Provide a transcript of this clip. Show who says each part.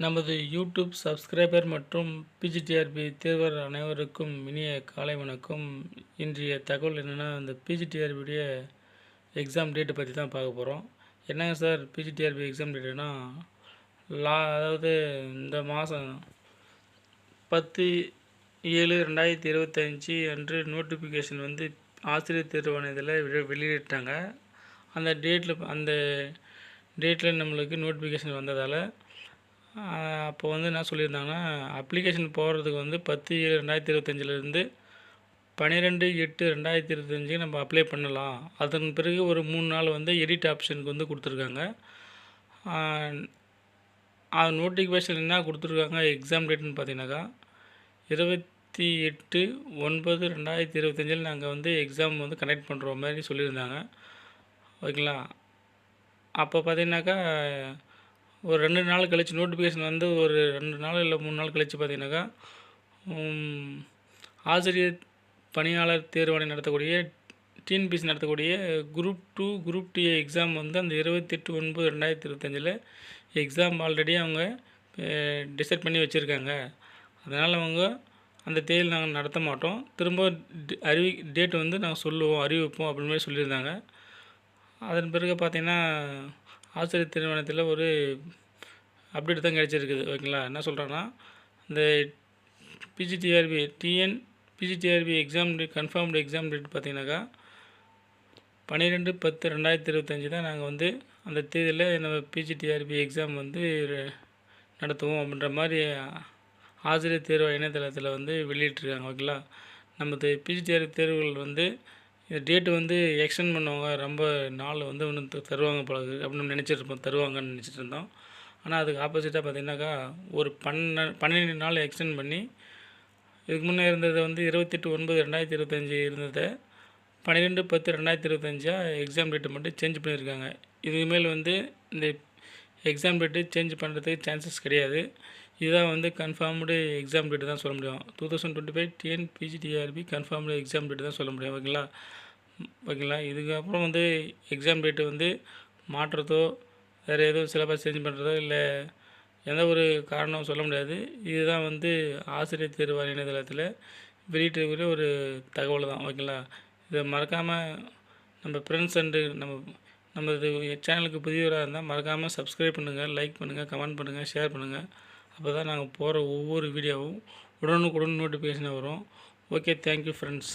Speaker 1: நமது YouTube subscriber மற்றும் PGTRB தேர்வர் அனைவருக்கும் இனிய காலை வணக்கம். இன்றைய தகவல் என்னென்னா, அந்த பிஜிடிஆர்பியுடைய எக்ஸாம் டேட்டை பற்றி தான் பார்க்க போகிறோம். என்னங்க சார் பிஜிடிஆர்பி எக்ஸாம் டேட்டுனா, அதாவது இந்த மாதம் 10/7/2025 அன்று நோட்டிஃபிகேஷன் வந்து ஆசிரியர் தேர்வாணையத்தில் வெளியிட்டாங்க. அந்த டேட்டில் நம்மளுக்கு நோட்டிஃபிகேஷன் வந்ததால் அப்போ வந்து என்ன சொல்லியிருந்தாங்கன்னா, அப்ளிகேஷன் போடுறதுக்கு வந்து 10/7/2025 12/8/2025 நம்ம அப்ளை பண்ணலாம். அதன் பிறகு ஒரு 3 நாள் வந்து எடிட் ஆப்ஷனுக்கு வந்து கொடுத்துருக்காங்க. நோட்டிஃபிகேஷன் என்ன கொடுத்துருக்காங்க எக்ஸாம் டேட்டுன்னு பார்த்தீங்கன்னாக்கா 28/9/2025 நாங்கள் வந்து எக்ஸாம் வந்து கண்டக்ட் பண்ணுற மாதிரி சொல்லியிருந்தாங்க. ஓகேங்களா? அப்போ பார்த்தீங்கன்னாக்கா ஒரு 2 நாள் கழிச்சு நோட்டிஃபிகேஷன் வந்து ஒரு 2 நாள் இல்லை 3 நாள் கழிச்சு பார்த்தீங்கன்னாக்கா, ஆசிரியர் பணியாளர் தேர்வாணையம் நடத்தக்கூடிய டிஎன்பிஎஸ்சி நடத்தக்கூடிய குரூப் 2 குரூப் டி எக்ஸாம் வந்து அந்த 28/9/2025 எக்ஸாம் ஆல்ரெடி அவங்க டிசைட் பண்ணி வச்சுருக்காங்க. அதனால் அவங்க அந்த தேதியில் நாங்கள் நடத்த மாட்டோம், திரும்ப டேட் வந்து நாங்கள் அறிவிப்போம் அப்படின்னு மாதிரி சொல்லியிருந்தாங்க. அதன் பிறகு பார்த்திங்கன்னா, ஆசிரியர் தேர்வாணையத்தில் ஒரு அப்டேட் தான் கிடச்சிருக்குது. ஓகேங்களா? என்ன சொல்கிறாங்கன்னா, இந்த PGTRB exam date confirmed exam date பார்த்திங்கனாக்கா 12/10/2025 தான் நாங்கள் வந்து அந்த தேதியில் நம்ம பிஜிடிஆர்பி எக்ஸாம் வந்து நடத்துவோம் அப்படின்ற மாதிரி ஆசிரியர் தேர்வு இணையதளத்தில் வந்து வெளியிட்டிருக்காங்க. ஓகேங்களா? நமது பிஜிடிஆர்பி தேர்வுகள் வந்து இந்த டேட்டு வந்து எக்ஸ்டெண்ட் பண்ணுவாங்க, ரொம்ப நாள் வந்து இன்னும் தருவாங்க போல அப்படின்னு தருவாங்கன்னு நினச்சிட்டு இருந்தோம். ஆனால் அதுக்கு ஆப்போசிட்டாக பார்த்திங்கனாக்கா ஒரு 12 நாள் எக்ஸ்டெண்ட் பண்ணி, இதுக்கு முன்னே இருந்தது வந்து 28/9/2025 இருந்ததை 12/10/2025 எக்ஸாம் டேட்டு மட்டும் சேஞ்ச் பண்ணியிருக்காங்க. இதுமேல் வந்து இந்த எக்ஸாம் டேட்டு சேஞ்ச் பண்ணுறதுக்கு சான்சஸ் கிடையாது. இதுதான் வந்து கன்ஃபார்ம்டு எக்ஸாம் டேட்டு தான் சொல்ல முடியும். 2025 TN PGTRB confirmed exam date தான் சொல்ல முடியும். ஓகேங்களா? இதுக்கப்புறம் வந்து எக்ஸாம் டேட்டு வந்து மாற்றுறதோ வேறு எதுவும் சிலபஸ் சேஞ்ச் பண்ணுறதோ இல்லை எந்த ஒரு காரணமும் சொல்ல முடியாது. இதுதான் வந்து ஆசிரியர் தேர்வு இணையதளத்தில் வெளியிட்டிருக்கிற ஒரு தகவல் தான். ஓகேங்களா? இதை மறக்காமல் நம்ம ஃப்ரெண்ட்ஸ் அண்டு நமது சேனலுக்கு புதியவராக இருந்தால் மறக்காமல் சப்ஸ்கிரைப் பண்ணுங்கள், லைக் பண்ணுங்கள், கமெண்ட் பண்ணுங்கள், ஷேர் பண்ணுங்கள். அப்போ தான் நாங்கள் போகிற ஒவ்வொரு வீடியோவும் உடனுக்குடன் நோட்டிஃபிகேஷன் வரும். Okay, thank you friends.